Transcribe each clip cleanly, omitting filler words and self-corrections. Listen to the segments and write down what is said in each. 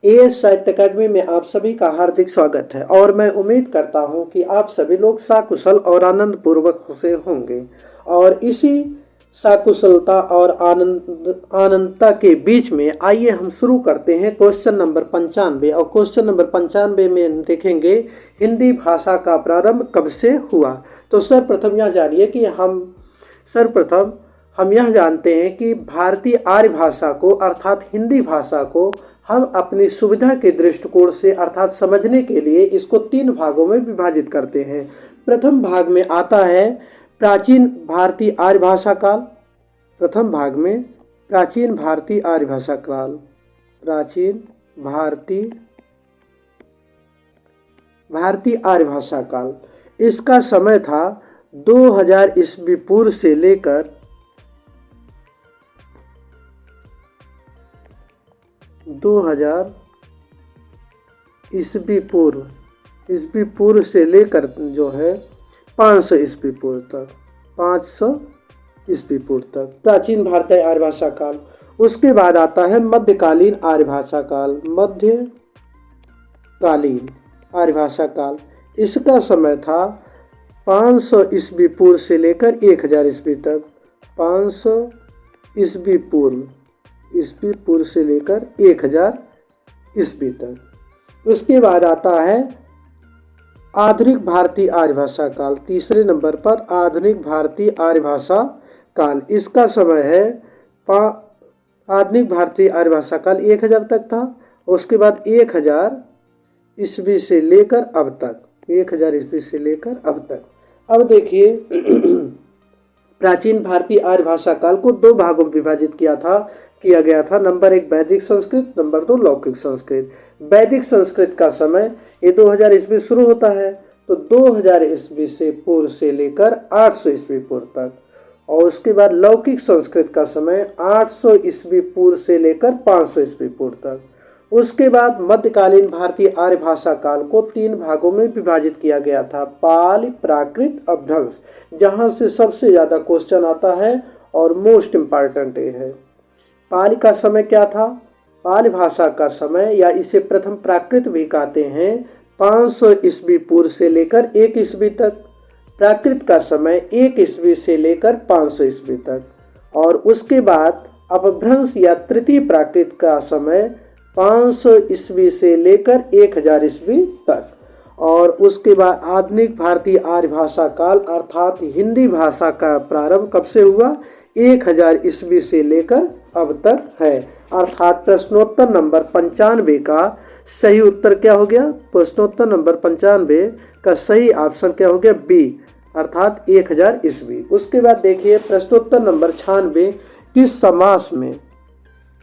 As साहित्य अकादमी में आप सभी का हार्दिक स्वागत है और मैं उम्मीद करता हूं कि आप सभी लोग सकुशल और आनंद पूर्वक से होंगे। और इसी सकुशलता और आनंदता के बीच में आइए हम शुरू करते हैं क्वेश्चन नंबर 95। और क्वेश्चन नंबर 95 में हम देखेंगे हिंदी भाषा का प्रारंभ कब से हुआ। तो सर्वप्रथम यह जानिए कि सर्वप्रथम हम यह जानते हैं कि भारतीय आर्य भाषा को अर्थात हिंदी भाषा को हम अपनी सुविधा के दृष्टिकोण से अर्थात समझने के लिए इसको 3 भागों में विभाजित करते हैं। प्रथम भाग में आता है प्राचीन भारतीय आर्य भाषा काल। प्रथम भाग में प्राचीन भारतीय आर्य भाषा काल, प्राचीन भारतीय आर्य भाषा काल। इसका समय था 2000 ईस्वी पूर्व से लेकर 2000 ईस्वी पूर्व से लेकर जो है 500 ईस्वी पूर्व तक, 500 ईस्वी पूर्व तक प्राचीन भारतीय आर्य भाषा काल। उसके बाद आता है मध्यकालीन आर्य भाषा काल, मध्यकालीन आर्य भाषा काल। इसका समय था 500 ईस्वी पूर्व से लेकर 1000 ईस्वी तक, 500 ईस्वी पूर्व से लेकर 1000 ईस्वी तक। उसके बाद आता है आधुनिक भारतीय आर्य भाषा काल। तीसरे नंबर पर आधुनिक भारतीय आर्य भाषा काल। इसका समय है आधुनिक भारतीय आर्य भाषा काल 1000 तक था। उसके बाद 1000 ईस्वी से लेकर अब तक, 1000 ईस्वी से लेकर अब तक। अब देखिए प्राचीन भारतीय आर्य भाषा काल को 2 भागों में विभाजित किया गया था। नंबर 1 वैदिक संस्कृत, नंबर 2 लौकिक संस्कृत। वैदिक संस्कृत का समय ये 2000 ईस्वी शुरू होता है, तो 2000 ईस्वी से पूर्व से लेकर 800 ईस्वी पूर्व तक। और उसके बाद लौकिक संस्कृत का समय 800 ईस्वी पूर्व से लेकर 500 ईस्वी पूर्व तक। उसके बाद मध्यकालीन भारतीय आर्य भाषा काल को 3 भागों में विभाजित किया गया था, पाली, प्राकृत, अपभ्रंश, जहां से सबसे ज्यादा क्वेश्चन आता है और मोस्ट इम्पॉर्टेंट ये है। पाली का समय क्या था? पाली भाषा का समय, या इसे प्रथम प्राकृत भी कहते हैं, 500 ईस्वी पूर्व से लेकर 1 ईस्वी तक। प्राकृत का समय 1 ईस्वी से लेकर 500 ईस्वी तक। और उसके बाद अपभ्रंश या तृतीय प्राकृत का समय 500 ईस्वी से लेकर 1000 ईस्वी तक। और उसके बाद आधुनिक भारतीय आर्य भाषा काल अर्थात हिंदी भाषा का प्रारंभ कब से हुआ? 1000 ईस्वी से लेकर अब तक है। अर्थात प्रश्नोत्तर नंबर 95 का सही उत्तर क्या हो गया? प्रश्नोत्तर नंबर 95 का सही ऑप्शन क्या हो गया? बी, अर्थात 1000 ईस्वी। उसके बाद देखिए प्रश्नोत्तर नंबर 96, किस समास में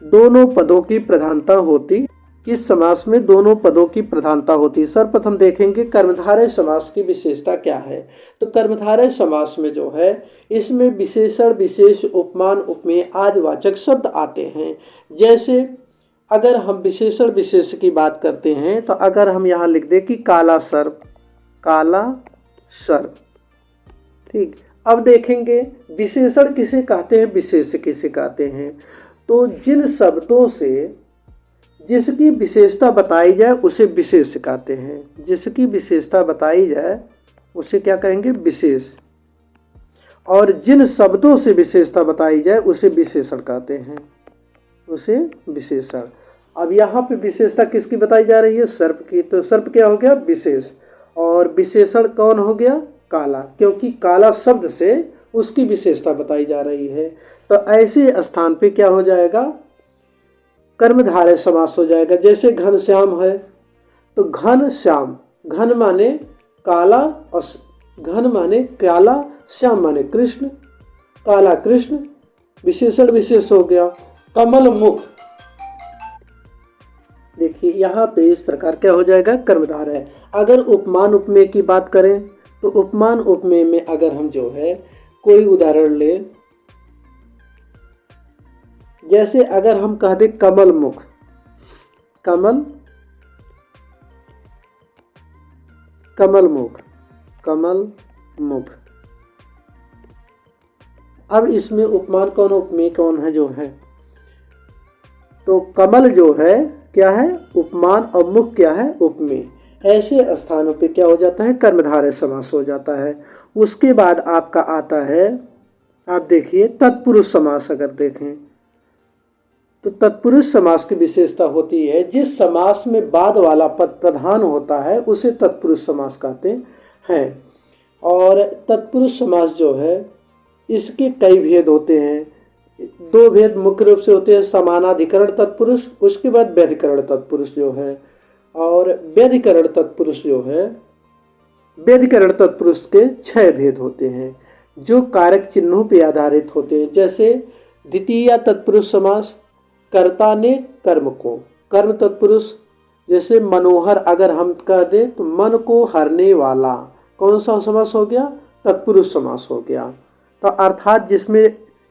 दोनों पदों की प्रधानता होती? किस समास में दोनों पदों की प्रधानता होती? सर्वप्रथम देखेंगे कर्मधारय समास की विशेषता क्या है। तो कर्मधारय समास में जो है इसमें विशेषण, विशेष, उपमान, उपमेय आदि वाचक शब्द आते हैं। जैसे अगर हम विशेषण विशेष की बात करते हैं तो अगर हम यहाँ लिख दें कि काला सर्प, काला सर्प, ठीक। अब देखेंगे विशेषण किसे कहते हैं, विशेष किसे कहते हैं। तो जिन शब्दों से जिसकी विशेषता बताई जाए उसे विशेष कहते हैं। जिसकी विशेषता बताई जाए उसे क्या कहेंगे? विशेष। और जिन शब्दों से विशेषता बताई जाए उसे विशेषण कहते हैं, उसे विशेषण। अब यहाँ पे विशेषता किसकी बताई जा रही है? सर्प की। तो सर्प क्या हो गया? विशेष। और विशेषण कौन हो गया? काला, क्योंकि काला शब्द से उसकी विशेषता बताई जा रही है। तो ऐसे स्थान पे क्या हो जाएगा? कर्मधारय समास हो जाएगा। जैसे घनश्याम है तो घन श्याम, घन माने काला और घन माने काला, श्याम माने कृष्ण, काला कृष्ण, विशेषण विशेष हो गया। कमल मुख, देखिए यहाँ पे इस प्रकार क्या हो जाएगा? कर्मधारय। अगर उपमान उपमेय की बात करें तो उपमान उपमेय में अगर हम जो है कोई उदाहरण ले, जैसे अगर हम कह दें कमल मुख, कमल मुख, कमल मुख। अब इसमें उपमान कौन, उपमेय कौन है जो है? तो कमल जो है क्या है, उपमान, और मुख क्या है, उपमेय। ऐसे स्थानों पे क्या हो जाता है, कर्मधारय समास हो जाता है। उसके बाद आपका आता है, आप देखिए तत्पुरुष समास। अगर देखें तो तत्पुरुष समास की विशेषता होती है, जिस समास में बाद वाला पद प्रधान होता है उसे तत्पुरुष समास कहते हैं। और तत्पुरुष समास जो है इसके कई भेद होते हैं। दो भेद मुख्य रूप से होते हैं, समानाधिकरण तत्पुरुष, उसके बाद व्यधिकरण तत्पुरुष जो है। और व्यधिकरण तत्पुरुष जो है, व्यधिकरण तत्पुरुष के 6 भेद होते हैं जो कारक चिन्हों पर आधारित होते हैं। जैसे द्वितीय तत्पुरुष समास, कर्ता ने कर्म को, कर्म तत्पुरुष। जैसे मनोहर अगर हम कह दें तो मन को हरने वाला, कौन सा समास हो गया, तत्पुरुष समास हो गया। तो अर्थात जिसमें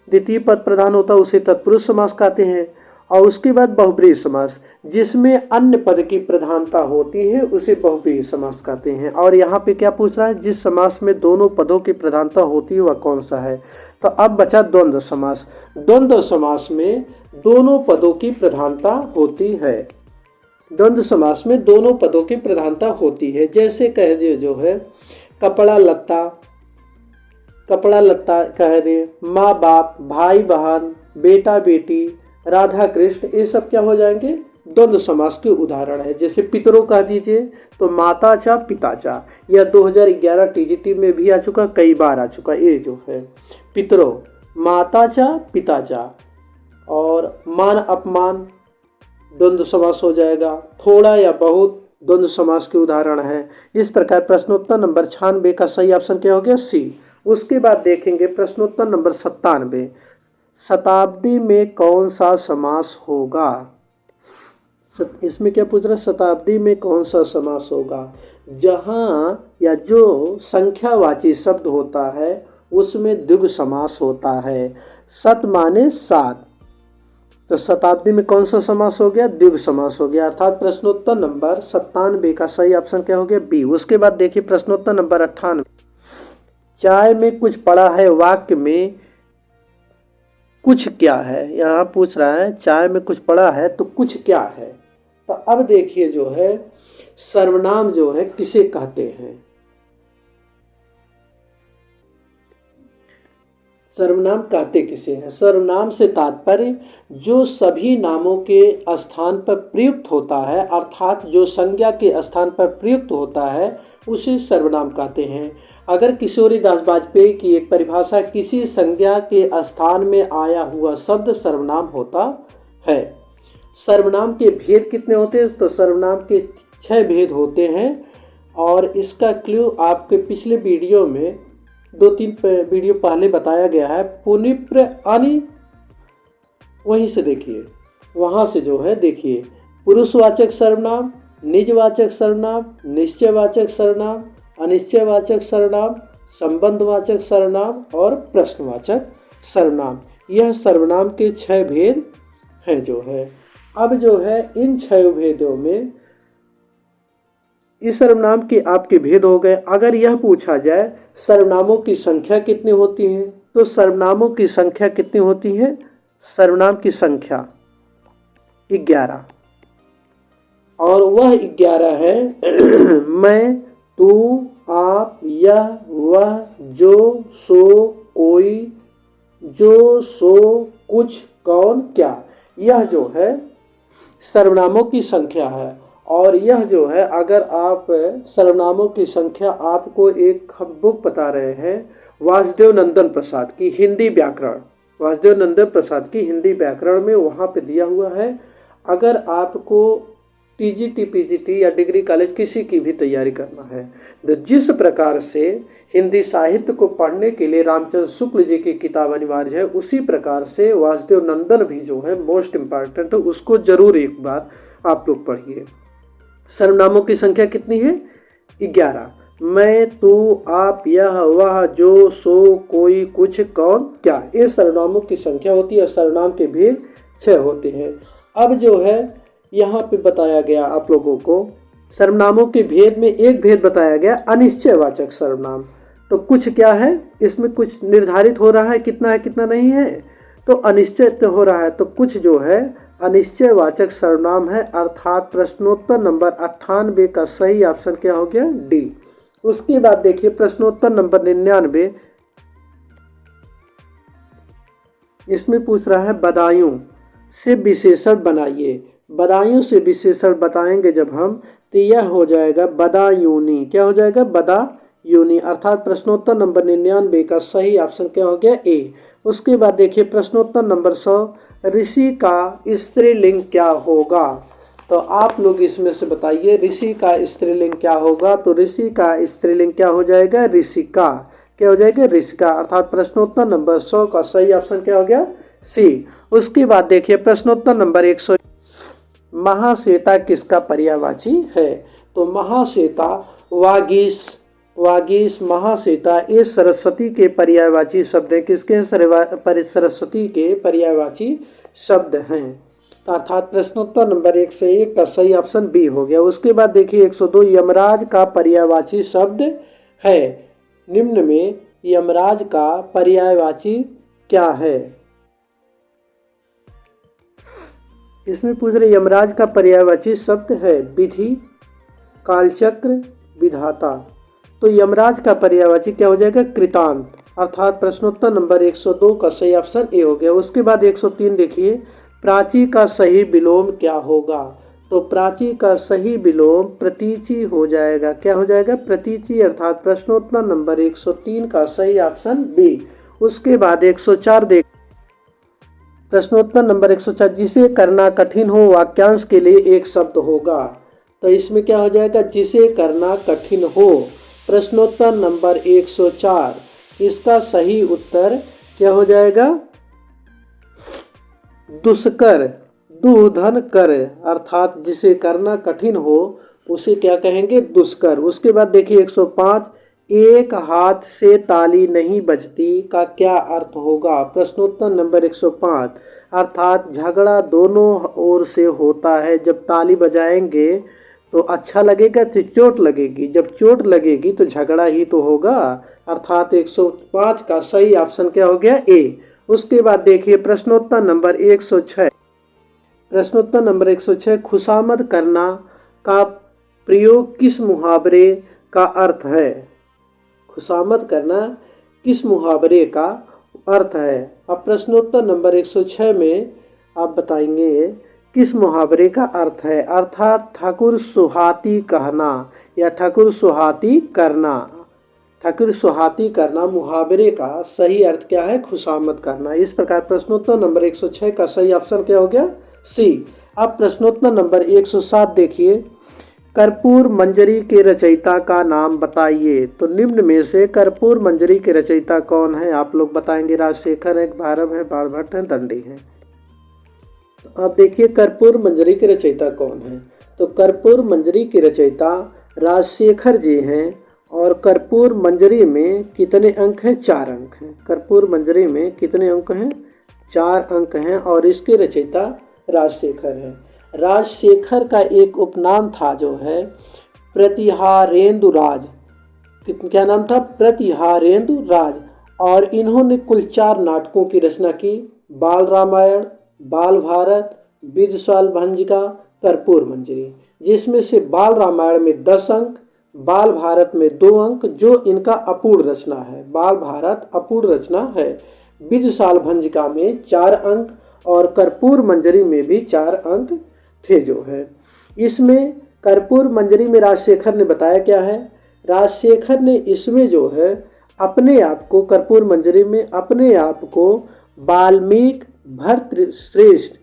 द्वितीय पद प्रधान होता है उसे तत्पुरुष समास कहते हैं। और उसके बाद बहुब्रीहि समास, जिसमें अन्य पद की प्रधानता होती है उसे बहुब्रीहि समास कहते हैं। और यहाँ पे क्या पूछ रहा है, जिस समास में दोनों पदों की प्रधानता होती है वह कौन सा है। तो अब बचा द्वंद्व समास। द्वंद्व समास में दोनों पदों की प्रधानता होती है। द्वंद्व समास में दोनों पदों की प्रधानता होती है। जैसे कह दे जो है कपड़ा लत्ता, कपड़ा लत्ता कह दे, माँ बाप, भाई बहन, बेटा बेटी, राधा कृष्ण, ये सब क्या हो जाएंगे, द्वंद्व समास के उदाहरण है। जैसे पितरों कह दीजिए तो माता चा पिता चा, यह 2011 टीजीटी में भी आ चुका, कई बार आ चुका। ये जो है पितरों, माता चा पिता चा, और मान अपमान द्वंद्व समास हो जाएगा। थोड़ा या बहुत द्वंद्व समास के उदाहरण है। इस प्रकार प्रश्नोत्तर नंबर 96 का सही ऑप्शन क्या हो गया, सी। उसके बाद देखेंगे प्रश्नोत्तर नंबर 97, शताब्दी में कौन सा समास होगा। इसमें क्या पूछ रहा है, शताब्दी में कौन सा समास होगा। जहां या जो संख्यावाची शब्द होता है उसमें द्विगु समास होता है। शत माने 7, तो शताब्दी में कौन सा समास हो गया, द्विगु समास हो गया। अर्थात प्रश्नोत्तर नंबर 97 का सही ऑप्शन क्या हो गया, बी। उसके बाद देखिए प्रश्नोत्तर नंबर 98, चाय में कुछ पड़ा है वाक्य में कुछ क्या है। यहाँ पूछ रहा है चाय में कुछ पड़ा है तो कुछ क्या है। तो अब देखिए जो है सर्वनाम जो है किसे कहते हैं। सर्वनाम कहते किसे हैं। सर्वनाम से तात्पर्य जो सभी नामों के स्थान पर प्रयुक्त होता है, अर्थात जो संज्ञा के स्थान पर प्रयुक्त होता है उसे सर्वनाम कहते हैं। अगर किशोरी दास वाजपेयी की एक परिभाषा, किसी संज्ञा के स्थान में आया हुआ शब्द सर्वनाम होता है। सर्वनाम के भेद कितने होते हैं, तो सर्वनाम के 6 भेद होते हैं। और इसका क्लू आपके पिछले वीडियो में 2-3 वीडियो पहले बताया गया है। पुनिप्र अनि, वहीं से देखिए, वहाँ से जो है देखिए, पुरुषवाचक सर्वनाम, निजवाचक सर्वनाम, निश्चयवाचक सर्वनाम, अनिश्चयवाचक सर्वनाम, संबंधवाचक सर्वनाम और प्रश्नवाचक सर्वनाम। यह सर्वनाम के 6 भेद हैं जो है। अब जो है इन 6 भेदों में इस सर्वनाम के आपके भेद हो गए। अगर यह पूछा जाए सर्वनामों की संख्या कितनी होती है, तो सर्वनामों की संख्या कितनी होती है, सर्वनाम की संख्या 11, और वह 11 है मैं, तू, आप, यह, वह, जो, सो, कोई, जो, सो, कुछ, कौन, क्या। यह जो है सर्वनामों की संख्या है। और यह जो है, अगर आप सर्वनामों की संख्या, आपको एक बुक बता रहे हैं वासुदेव नंदन प्रसाद की हिंदी व्याकरण, वासुदेव नंदन प्रसाद की हिंदी व्याकरण में वहाँ पे दिया हुआ है। अगर आपको टीजीटी, पीजीटी या डिग्री कॉलेज किसी की भी तैयारी करना है, तो जिस प्रकार से हिंदी साहित्य को पढ़ने के लिए रामचंद्र शुक्ल जी की किताब अनिवार्य है, उसी प्रकार से वासुदेव नंदन भी जो है मोस्ट इम्पॉर्टेंट है, उसको जरूर एक बार आप लोग पढ़िए। सर्वनामों की संख्या कितनी है, 11। मैं, तू, आप, यह, वह, जो, सो, कोई, कुछ, कौन, क्या, ये सर्वनामों की संख्या होती है। सर्वनाम के भेद 6 होते हैं। अब जो है यहाँ पे बताया गया आप लोगों को सर्वनामों के भेद में एक भेद बताया गया, अनिश्चयवाचक सर्वनाम। तो कुछ क्या है, इसमें कुछ निर्धारित हो रहा है कितना है कितना नहीं है, तो अनिश्चित हो रहा है। तो कुछ जो है अनिश्चयवाचक सर्वनाम है, अर्थात प्रश्नोत्तर नंबर 98 का सही ऑप्शन क्या हो गया? डी। उसके बाद देखिए प्रश्नोत्तर नंबर 99, इसमें पूछ रहा है बदायूं से विशेषण बनाइए। बदायूं से विशेषण बताएंगे जब हम, तो यह हो जाएगा बदायूनी। क्या हो जाएगा? बदायूनी। अर्थात प्रश्नोत्तर नंबर 99 का सही ऑप्शन क्या हो गया? ए। उसके बाद देखिए प्रश्नोत्तर नंबर 100, ऋषि का स्त्रीलिंग क्या होगा? तो आप लोग इसमें से बताइए ऋषि का स्त्रीलिंग क्या होगा? तो ऋषि का स्त्रीलिंग क्या हो जाएगा? ऋषिका। क्या हो जाएगा? ऋषिका। अर्थात प्रश्नोत्तर नंबर 100 का सही ऑप्शन क्या हो गया? सी। उसके बाद देखिए प्रश्नोत्तर नंबर 100, महाश्वेता किसका पर्यायवाची है? तो महाश्वेता वागीश महाश्वेता ये सरस्वती के पर्यायवाची शब्द है। किसके? सरस्वती के पर्यायवाची शब्द हैं। अर्थात प्रश्नोत्तर नंबर 101 का सही ऑप्शन बी हो गया। उसके बाद देखिए 102, यमराज का पर्यायवाची शब्द है। निम्न में यमराज का पर्यायवाची क्या है? इसमें पूछ रहे यमराज का पर्यायवाची शब्द है विधि, कालचक्र, विधाता। तो यमराज का पर्यायवाची क्या हो जाएगा? कृतांत। अर्थात प्रश्नोत्तर नंबर 102 का सही ऑप्शन ए हो गया। उसके बाद 103 देखिए, प्राची का सही विलोम क्या होगा? तो प्राची का सही विलोम प्रतीचि हो जाएगा। क्या हो जाएगा? प्रतीचि। अर्थात प्रश्नोत्तर नंबर 103 का सही ऑप्शन बी। उसके बाद 104 देख, प्रश्नोत्तर नंबर 104, जिसे करना कठिन हो वाक्यांश के लिए एक शब्द होगा। तो इसमें क्या हो जाएगा? जिसे करना कठिन हो। प्रश्नोत्तर नंबर 104, इसका सही उत्तर क्या हो जाएगा? दुष्कर, दुधन कर। अर्थात जिसे करना कठिन हो उसे क्या कहेंगे? दुष्कर। उसके बाद देखिए 105, एक हाथ से ताली नहीं बजती का क्या अर्थ होगा? प्रश्नोत्तर नंबर 105, अर्थात झगड़ा दोनों ओर से होता है। जब ताली बजाएंगे तो अच्छा लगेगा तो चोट लगेगी, जब चोट लगेगी तो झगड़ा ही तो होगा। अर्थात 105 का सही ऑप्शन क्या हो गया? ए। उसके बाद देखिए प्रश्नोत्तर नंबर 106, प्रश्नोत्तर नंबर 106, खुशामद करना का प्रयोग किस मुहावरे का अर्थ है? खुशामद करना किस मुहावरे का अर्थ है? अब प्रश्नोत्तर नंबर 106 में आप बताएंगे किस मुहावरे का अर्थ है। अर्थात ठाकुर सुहाती कहना या ठाकुर सुहाती करना। ठाकुर सुहाती करना मुहावरे का सही अर्थ क्या है? खुशामद करना। इस प्रकार प्रश्नोत्तर नंबर 106 का सही ऑप्शन क्या हो गया? सी। अब प्रश्नोत्तर नंबर 107 देखिए, कर्पूर मंजरी के रचयिता का नाम बताइए। तो निम्न में से कर्पूर मंजरी के रचयिता कौन है? आप लोग बताएंगे। राजशेखर है, भारव है, बाणभट्ट है, दंडी है। तो अब देखिए कर्पूर मंजरी के रचयिता कौन है? तो कर्पूर मंजरी के रचयिता राजशेखर जी हैं। और कर्पूर मंजरी में कितने अंक हैं? 4 अंक हैं। कर्पूर मंजरी में कितने अंक हैं? 4 अंक हैं। और इसके रचयिता राजशेखर हैं। राजशेखर का एक उपनाम था जो है प्रतिहारेंदु राज। क्या नाम था? प्रतिहारेंदु राज। और इन्होंने कुल 4 नाटकों की रचना की, बाल रामायण, बाल भारत, बिजसाल भंजिका, कर्पूर मंजरी। जिसमें से बाल रामायण में 10 अंक, बाल भारत में 2 अंक, जो इनका अपूर्ण रचना है। बाल भारत अपूर्ण रचना है। बिजसाल भंजिका में 4 अंक और कर्पूर मंजरी में भी 4 अंक थे जो है। इसमें कर्पूर मंजरी में राजशेखर ने बताया क्या है? राजशेखर ने इसमें जो है अपने आप को, कर्पूर मंजरी में अपने आप को वाल्मीकि भर्तृश्रेष्ठ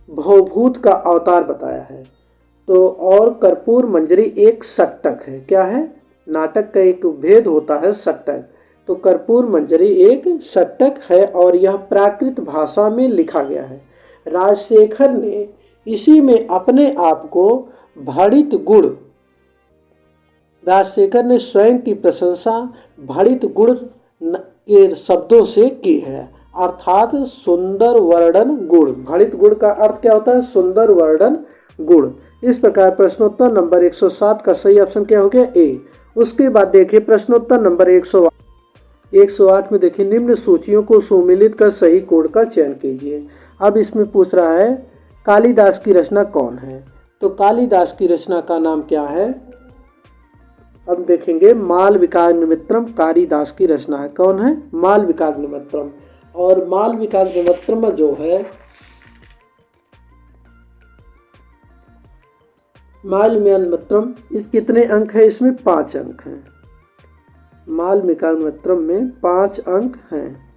भवभूत का अवतार बताया है। तो और कर्पूर मंजरी एक षट्टक है। क्या है? नाटक का एक भेद होता है षट्टक। तो कर्पूर मंजरी एक षट्टक है और यह प्राकृत भाषा में लिखा गया है। राजशेखर ने इसी में अपने आप को भड़ित गुण, राजशेखर ने स्वयं की प्रशंसा भड़ित गुण के शब्दों से की है। अर्थात सुंदर वर्णन गुण। भड़ित गुण का अर्थ क्या होता है? सुंदर वर्णन गुण। इस प्रकार प्रश्नोत्तर नंबर 107 का सही ऑप्शन क्या हो गया? ए। उसके बाद देखिए प्रश्नोत्तर नंबर 108 में देखिए, निम्न सूचियों को सुमेलित कर सही कोड का चयन कीजिए। अब इसमें पूछ रहा है कालिदास की रचना कौन है? तो कालिदास की रचना का नाम क्या है? अब देखेंगे मालविकाग्निमित्रम कालिदास की रचना है। कौन है? मालविकाग्निमित्रम। और मालविकाग्निमित्रम जो है, मालविकाग्निमित्रम, इस कितने अंक है? इसमें 5 अंक हैं। मालविकाग्निमित्रम में 5 अंक हैं।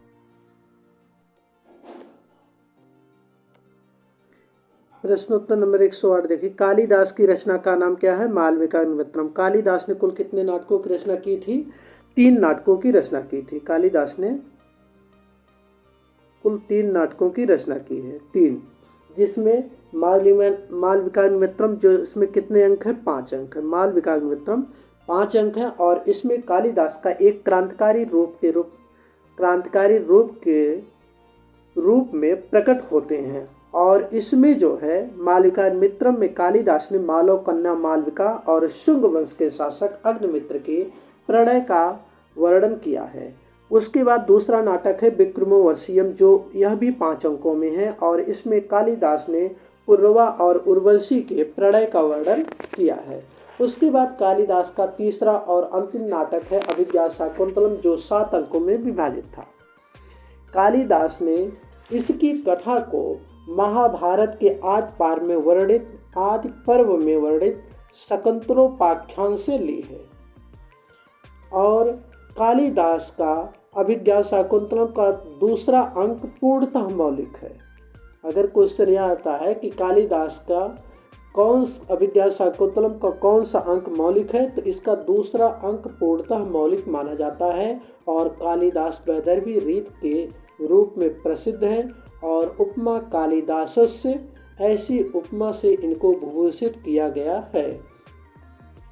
प्रश्नोत्तर नंबर 108 देखिए, कालिदास की रचना का नाम क्या है? मालविकाग्निमित्रम। कालिदास ने कुल कितने नाटकों की रचना की थी? 3 नाटकों की रचना की थी। कालिदास ने कुल 3 नाटकों की रचना की है, 3, जिसमें मालविकाग्निमित्रम, जो इसमें कितने अंक है? 5 अंक है। मालविकाग्निमित्रम 5 अंक है और इसमें कालिदास का एक क्रांतिकारी रूप में प्रकट होते हैं। और इसमें जो है मालविकाग्निमित्रम में कालिदास ने मालव कन्या मालविका और शुंग वंश के शासक अग्निमित्र के प्रणय का वर्णन किया है। उसके बाद दूसरा नाटक है विक्रमोर्वशीयम, जो यह भी 5 अंकों में है और इसमें कालिदास ने पूर्वा और उर्वशी के प्रणय का वर्णन किया है। उसके बाद कालिदास का तीसरा और अंतिम नाटक है अभिज्ञा शाकुंतलम, जो 7 अंकों में विभाजित था। कालिदास ने इसकी कथा को महाभारत के आदि पर्व में वर्णित शकुंतलोपाख्यान से ली है। और कालिदास का अभिज्ञा शाकुंतलम का दूसरा अंक पूर्णतः मौलिक है। अगर क्वेश्चन यह आता है कि कालिदास का अभिज्ञा शाकुंतलम का कौन सा अंक मौलिक है, तो इसका दूसरा अंक पूर्णतः मौलिक माना जाता है। और कालिदास वैदर्भी रीत के रूप में प्रसिद्ध है और उपमा कालिदासस्य, ऐसी उपमा से इनको विभूषित किया गया है।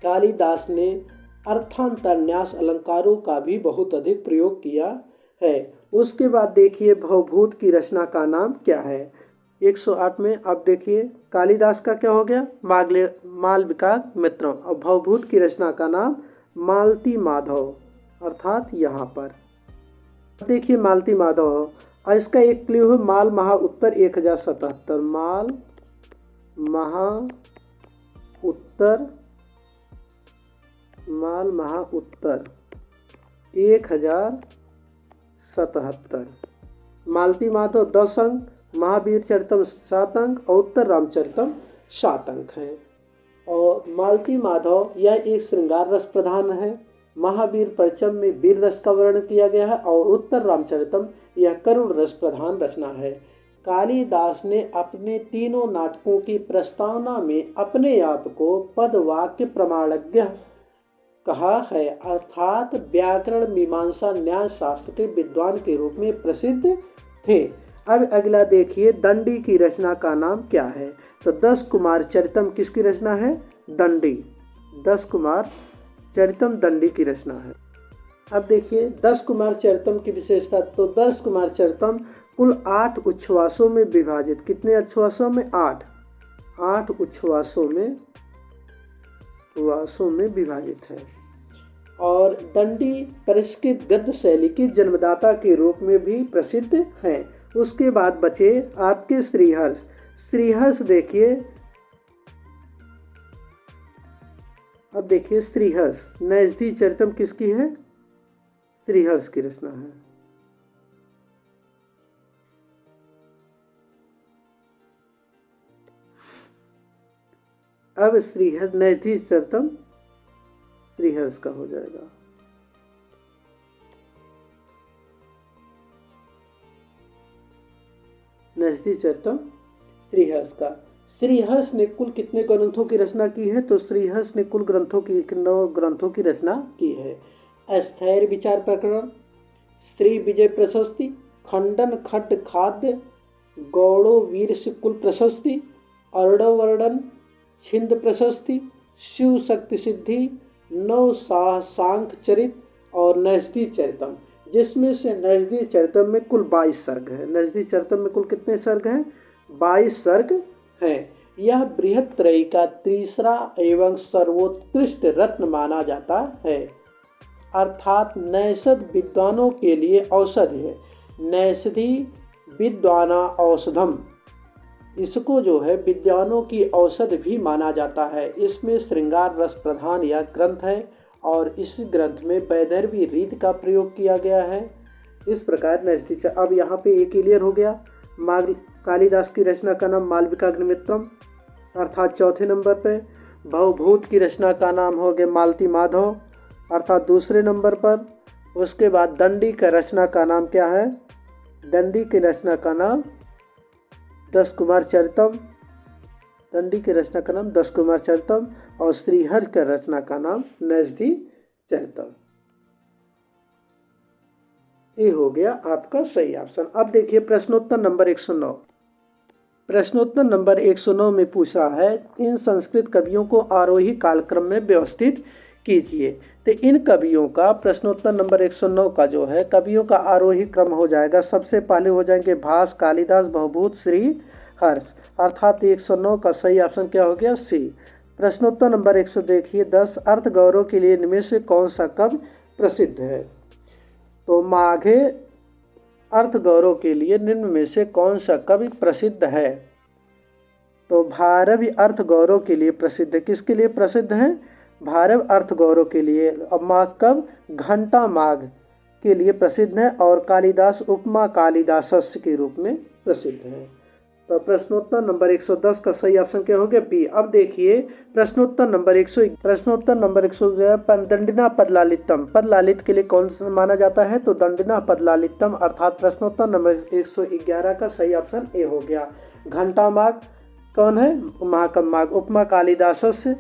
कालिदास ने अर्थांतर न्यास अलंकारों का भी बहुत अधिक प्रयोग किया है। उसके बाद देखिए भवभूत की रचना का नाम क्या है? 108 में अब देखिए कालिदास का क्या हो गया? मालविकाग्निमित्रम। और भवभूत की रचना का नाम मालती माधव, अर्थात यहाँ पर देखिए मालती माधव। और इसका एक क्ल्यू है माल महा उत्तर 1077। माल महा उत्तर 1077। मालती माधव 10 अंक, महावीर चरितम 7 अंक और उत्तर रामचरितम 7 अंक हैं। और मालती माधव यह एक श्रृंगार रस प्रधान है। महावीर परिचम में वीर रस का वर्णन किया गया है और उत्तर रामचरितम यह करुण रस प्रधान रचना है। कालिदास ने अपने तीनों नाटकों की प्रस्तावना में अपने आप को पद वाक्य प्रमाणज्ञ कहा है, अर्थात व्याकरण मीमांसा न्याय शास्त्र के विद्वान के रूप में प्रसिद्ध थे। अब अगला देखिए दंडी की रचना का नाम क्या है? तो 10 कुमार चरितम किसकी रचना है? दंडी। 10 कुमार चरितम दंडी की रचना है। अब देखिए 10 कुमार चरितम की विशेषता। तो 10 कुमार चरितम कुल 8 उच्छ्वासों में विभाजित। कितने उच्छ्वासों में? 8 उच्छ्वासों में विभाजित है। और दंडी परिष्कृत गद्य शैली की जन्मदाता के रूप में भी प्रसिद्ध हैं। उसके बाद बचे आपके श्रीहर्ष। श्रीहर्ष देखिए, अब देखिए श्रीहर्ष नैषधि चरितम किसकी है? श्रीहर्ष की रचना है। अब श्रीहर्ष नैषधि चरितम श्रीहर्ष का हो जाएगा। नैषधि चरितम श्रीहर्ष का। श्रीहर्ष ने कुल कितने ग्रंथों की रचना की है? तो श्रीहर्ष ने कुल 9 ग्रंथों की रचना की है। स्थैर्य विचार प्रकरण, श्री विजय प्रशस्ति, खंडन खड्ड खाद्य, गौड़ो वीर कुल प्रशस्ति, अर्णव वर्णन, छिंद प्रशस्ति, शिव शक्ति सिद्धि, नव सांख्य चरित और नैषधि चरितम, जिसमें से नैषधि चरितम में कुल 22 सर्ग है। नैषधि चरितम में कुल कितने सर्ग हैं? 22 सर्ग हैं। यह बृहत्त्रयी का तीसरा एवं सर्वोत्कृष्ट रत्न माना जाता है, अर्थात नैषध विद्वानों के लिए औषधि है। नैषधि विद्वाना औषधम, इसको जो है विद्वानों की औषध भी माना जाता है। इसमें श्रृंगार रस प्रधान यह ग्रंथ है और इस ग्रंथ में वैदर्भी रीत का प्रयोग किया गया है। इस प्रकार नजदीक अब यहाँ पे ये क्लियर हो गया। कालिदास की रचना का नाम मालविकाग्निमित्रम अर्थात चौथे नंबर पे। भवभूत की रचना का नाम हो गया मालती माधव अर्थात दूसरे नंबर पर। उसके बाद दंडी का रचना का नाम क्या है? दंडी की रचना का नाम दस कुमार चरितम। दंडी की रचना का नाम दस कुमार चरितम और श्रीहर्ष का रचना का नाम नजदी चरितम। ये हो गया आपका सही ऑप्शन। अब देखिए प्रश्नोत्तर नंबर 109। प्रश्नोत्तर नंबर 109 में पूछा है इन संस्कृत कवियों को आरोही कालक्रम में व्यवस्थित कीजिए। तो इन कवियों का प्रश्नोत्तर नंबर 109 का जो है कवियों का आरोही क्रम हो जाएगा। सबसे पहले हो जाएंगे भास, कालिदास, भवभूत, श्री हर्ष अर्थात 109 का सही ऑप्शन क्या हो गया? सी। प्रश्नोत्तर नंबर 100 देखिए 10 अर्थ गौरव के लिए इनमें से कौन सा कवि प्रसिद्ध है? तो माघे अर्थ गौरव के लिए निम्न में से कौन सा कवि प्रसिद्ध है? तो भारवी अर्थ गौरव के लिए प्रसिद्ध है। किसके लिए प्रसिद्ध है? भारव अर्थ गौरव के लिए। अब माघ कब? घंटा माघ के लिए प्रसिद्ध है और कालिदास उपमा कालिदासस्य के रूप में प्रसिद्ध है। तो प्रश्नोत्तर नंबर 110 का सही ऑप्शन क्या हो गया? बी। अब देखिए प्रश्नोत्तर नंबर 100 दंडिना पदलालितम। पदलालित के लिए कौन सा माना जाता है? तो दंडिना पदलालितम अर्थात प्रश्नोत्तर नंबर 111 का सही ऑप्शन ए हो गया। घंटा माघ कौन है? महाकव माघ उपमा कालिदासस्य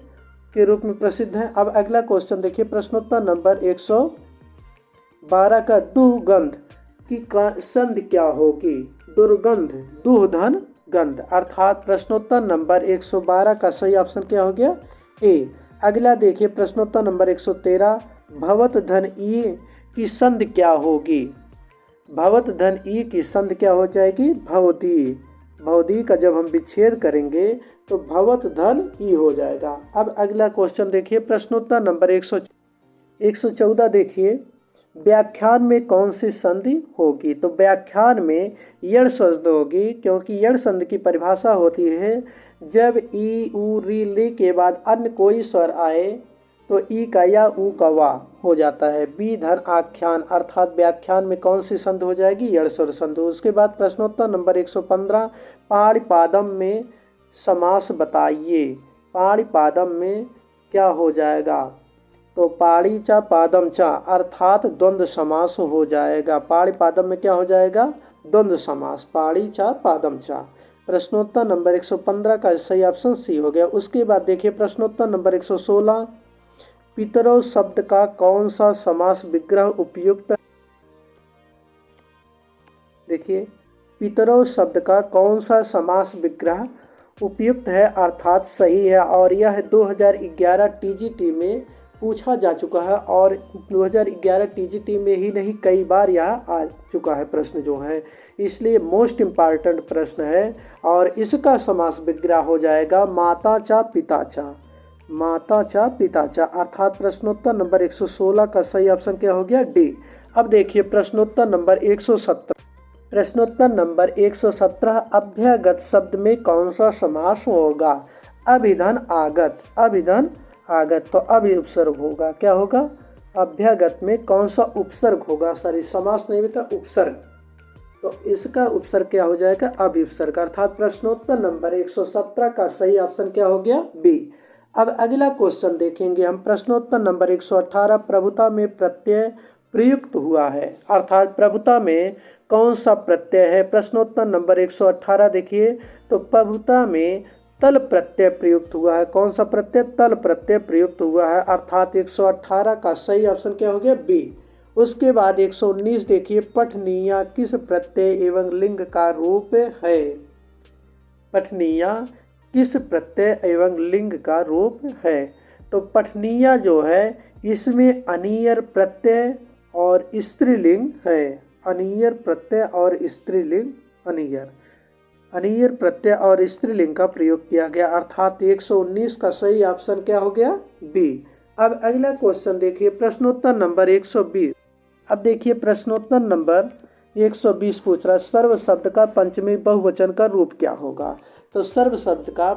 के रूप में प्रसिद्ध है। अब अगला क्वेश्चन देखिए प्रश्नोत्तर नंबर 112 का दुर्गंध की संधि क्या होगी? दुर्गंध, दुहधन गंध अर्थात प्रश्नोत्तर नंबर 112 का सही ऑप्शन क्या हो गया? ए। अगला देखिए प्रश्नोत्तर नंबर 113 भवत धन ई की संधि क्या होगी? भवत धन ई की संधि क्या हो जाएगी? भवदी। भवदी का जब हम विच्छेद करेंगे तो भवत धन ई हो जाएगा। अब अगला क्वेश्चन देखिए प्रश्नोत्तर नंबर 114 देखिए व्याख्यान में कौन सी संधि होगी? तो व्याख्यान में यड़ संधि होगी क्योंकि यड़ संधि की परिभाषा होती है जब ई उ री ले के बाद अन्य कोई स्वर आए तो ई का या ऊ का वा हो जाता है। बी धन आख्यान अर्थात व्याख्यान में कौन सी संधि हो जाएगी? यड़ स्वर संधि। उसके बाद प्रश्नोत्तर नंबर 115 पाणिपादम में समास बताइए। पाणिपादम में क्या हो जाएगा? तो पाड़ी चा पादम चा अर्थात द्वंद्व समास हो जाएगा। पाणिपादम में क्या हो जाएगा? द्वंद्व समास। पाड़ी चा पादम चा। प्रश्नोत्तर नंबर 115 का सही ऑप्शन सी हो गया। उसके बाद देखिए प्रश्नोत्तर नंबर 116 पितरौ शब्द का कौन सा समास विग्रह उपयुक्त? देखिए पितरौ शब्द का कौन सा समास विग्रह उपयुक्त है अर्थात सही है और यह 2011 टीजीटी में पूछा जा चुका है और 2011 टीजीटी में ही नहीं कई बार यह आ चुका है प्रश्न जो है, इसलिए मोस्ट इम्पॉर्टेंट प्रश्न है। और इसका समास विग्रह हो जाएगा माता चा पिता चा। माता चा पिता चा अर्थात प्रश्नोत्तर नंबर 116 का सही ऑप्शन क्या हो गया? डी। अब देखिए प्रश्नोत्तर नंबर 117। प्रश्नोत्तर नंबर 117 अभ्यागत शब्द में कौन सा समास होगा? अभिधन आगत। अभिधन आगत तो अभि उपसर्ग होगा। क्या होगा? अभ्यागत में कौन सा उपसर्ग होगा? सॉरी समास नहीं बेटा, उपसर्ग। तो इसका उपसर्ग क्या हो जाएगा? अभि उपसर्ग अर्थात प्रश्नोत्तर नंबर 117 का सही ऑप्शन क्या हो गया? बी। अब अगला क्वेश्चन देखेंगे हम प्रश्नोत्तर नंबर 118 प्रभुता में प्रत्यय प्रयुक्त हुआ है अर्थात प्रभुता में कौन सा प्रत्यय है? प्रश्नोत्तर नंबर 118 देखिए तो प्रभुता में तल प्रत्यय प्रयुक्त हुआ है। कौन सा प्रत्यय? तल प्रत्यय प्रयुक्त हुआ है अर्थात 118 का सही ऑप्शन क्या हो गया? बी। उसके बाद 119 देखिए पठनीया किस प्रत्यय एवं लिंग का रूप है? पठनीया किस प्रत्यय एवं लिंग का रूप है? तो पठनीया जो है इसमें अनियर प्रत्यय और स्त्रीलिंग है। अनियर प्रत्यय और स्त्रीलिंग अनियर प्रत्यय और स्त्रीलिंग का प्रयोग किया गया अर्थात 119 का सही ऑप्शन क्या हो गया? बी। अब अगला क्वेश्चन देखिए प्रश्नोत्तर नंबर 120। अब देखिए प्रश्नोत्तर नंबर 120 पूछ रहा है सर्व शब्द का पंचमी बहुवचन का रूप क्या होगा? तो सर्व शब्द का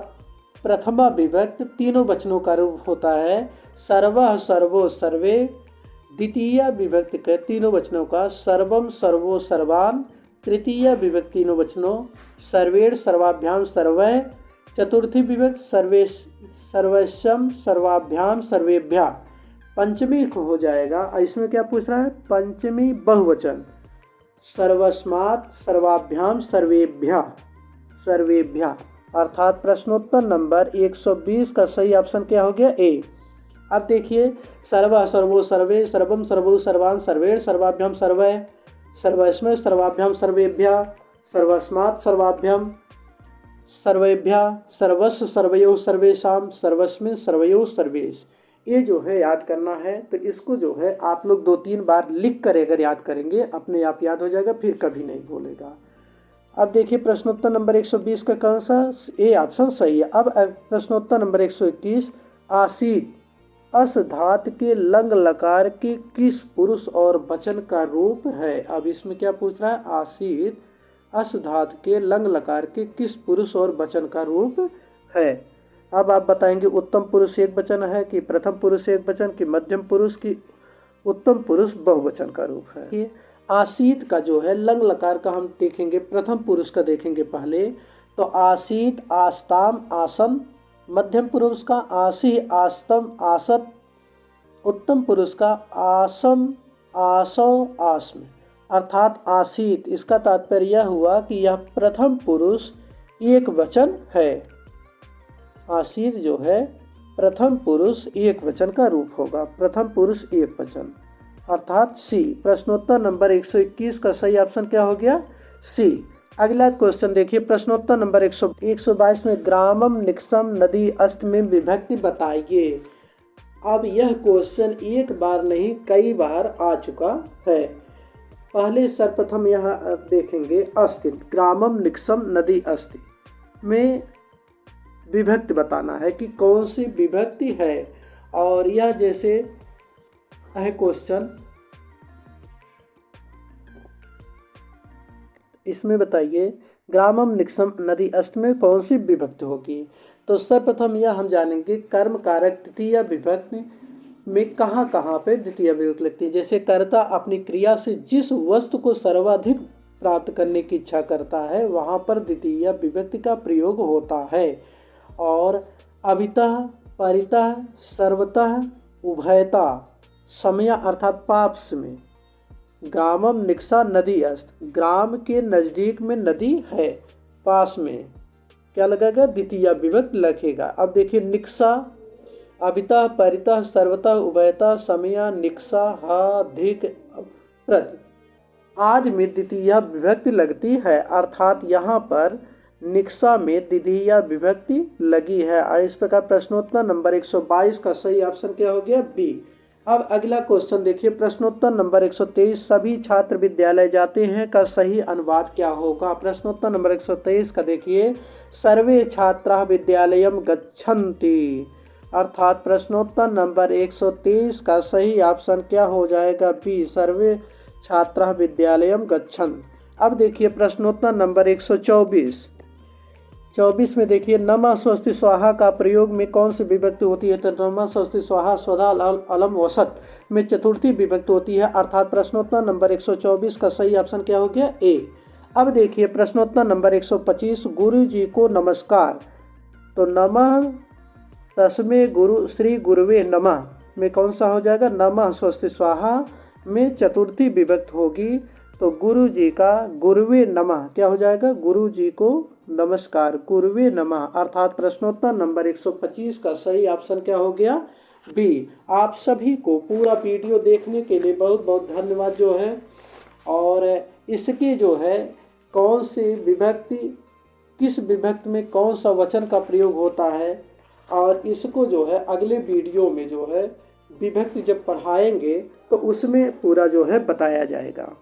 प्रथमा विभक्त तीनों वचनों का रूप होता है सर्वः सर्वो सर्वे। द्वितीय विभक्ति के तीनों वचनों का सर्वम सर्वो सर्वान। तृतीय विभक्ति तीनों वचनों सर्वेण सर्वाभ्याम सर्वै। चतुर्थी विभक्ति सर्वे सर्वस्यम सर्वाभ्याम सर्वेभ्या। पंचमी हो जाएगा, इसमें क्या पूछ रहा है, पंचमी बहुवचन सर्वस्मात् सर्वाभ्याम सर्वेभ्या सर्वेभ्या। अर्थात प्रश्नोत्तर नंबर 120 का सही ऑप्शन क्या हो गया, ए। अब देखिए सर्वः सर्वो सर्वे, सर्वम सर्वो सर्वान्, सर्वेण सर्वाभ्याम सर्वै, सर्वस्मै सर्वाभ्याम सर्वेभ्या, सर्वस्मात् सर्वाभ्याम सर्वेभ्या, सर्वस्व सर्वयोः सर्वेषां, सर्वस्मिन् सर्वयोः सर्वेश। ये जो है याद करना है, तो इसको जो है आप लोग 2-3 बार लिख कर अगर याद करेंगे अपने आप याद हो जाएगा, फिर कभी नहीं भूलेगा। अब देखिए प्रश्नोत्तर नंबर 120 का कौन सा, ए ऑप्शन सही है। अब प्रश्नोत्तर नंबर 121 आसीत अस धातु के लंग लकार के किस पुरुष और वचन का रूप है। अब इसमें क्या पूछ रहा है, आसीत अस धातु के लंग लकार के किस पुरुष और वचन का रूप है। अब आप बताएंगे उत्तम पुरुष एक वचन है कि प्रथम पुरुष एक वचन कि मध्यम पुरुष की उत्तम पुरुष बहुवचन का रूप है। ये आसीत का जो है लंग लकार का हम देखेंगे, प्रथम पुरुष का देखेंगे पहले, तो आसीत आस्ताम आसन। मध्यम पुरुष का आसी आस्तम आसत। उत्तम पुरुष का आसम आसौ आस्म। अर्थात आसीत इसका तात्पर्य यह हुआ कि यह प्रथम पुरुष एक वचन है। आसीत जो है प्रथम पुरुष एक वचन का रूप होगा, प्रथम पुरुष एक वचन, अर्थात सी। प्रश्नोत्तर नंबर 121 का सही ऑप्शन क्या हो गया, सी। अगला क्वेश्चन देखिए प्रश्नोत्तर नंबर 122 में ग्रामम निक्सम नदी अस्त में विभक्ति बताइए। अब यह क्वेश्चन एक बार नहीं कई बार आ चुका है। पहले सर्वप्रथम यहाँ देखेंगे अस्ति, ग्रामम निक्सम नदी अस्ति में विभक्ति बताना है कि कौन सी विभक्ति है। और यह जैसे है क्वेश्चन, इसमें बताइए ग्रामम निक्सम नदी अस्त में कौन सी विभक्ति होगी। तो सर्वप्रथम यह हम जानेंगे कर्म कारक द्वितीय विभक्ति में कहाँ कहाँ पे द्वितीय विभक्ति लगती है। जैसे कर्ता अपनी क्रिया से जिस वस्तु को सर्वाधिक प्राप्त करने की इच्छा करता है वहाँ पर द्वितीय विभक्ति का प्रयोग होता है। और अभितः परितः सर्वतः उभयता समया अर्थात पाप्स में ग्रामम निक्सा नदी अस्त, ग्राम के नज़दीक में नदी है, पास में क्या लगेगा, द्वितीय विभक्ति लगेगा। अब देखिए निक्सा अभितः परितः सर्वतः उभयता समया निक्सा हाधिक प्रति आज में द्वितीय विभक्ति लगती है, अर्थात यहाँ पर निक्सा में द्वितीय विभक्ति लगी है। और इस प्रकार प्रश्नोत्तर नंबर 122 का सही ऑप्शन क्या हो गया, बी। अब अगला क्वेश्चन देखिए प्रश्नोत्तर नंबर 123 सभी छात्र विद्यालय जाते हैं का सही अनुवाद क्या होगा। प्रश्नोत्तर नंबर 123 का देखिए सर्वे छात्राः विद्यालयम गच्छन्ति, अर्थात प्रश्नोत्तर नंबर 123 का सही ऑप्शन क्या हो जाएगा, बी, सर्वे छात्राः विद्यालयम गच्छन्। अब देखिए प्रश्नोत्तर नंबर 124 में देखिए नमः स्वस्ति स्वाहा का प्रयोग में कौन सी विभक्ति होती है। तो नमः स्वस्ति स्वाहा स्वधा अलम वसत में चतुर्थी विभक्ति होती है, अर्थात प्रश्नोत्तर नंबर 124 का सही ऑप्शन क्या हो गया, ए। अब देखिए प्रश्नोत्तर नंबर 125 गुरु जी को नमस्कार, तो नमः तस्मै गुरु श्री गुरुवे नमः में कौन सा हो जाएगा, नमः स्वस्ति स्वाहा में चतुर्थी विभक्ति होगी, तो गुरु जी का गुरुवे नमः क्या हो जाएगा, गुरु जी को नमस्कार गुरुवे नमः, अर्थात प्रश्नोत्तर नंबर 125 का सही ऑप्शन क्या हो गया, बी। आप सभी को पूरा वीडियो देखने के लिए बहुत बहुत धन्यवाद जो है। और इसकी जो है कौन सी विभक्ति किस विभक्ति में कौन सा वचन का प्रयोग होता है, और इसको जो है अगले वीडियो में जो है विभक्ति जब पढ़ाएंगे तो उसमें पूरा जो है बताया जाएगा।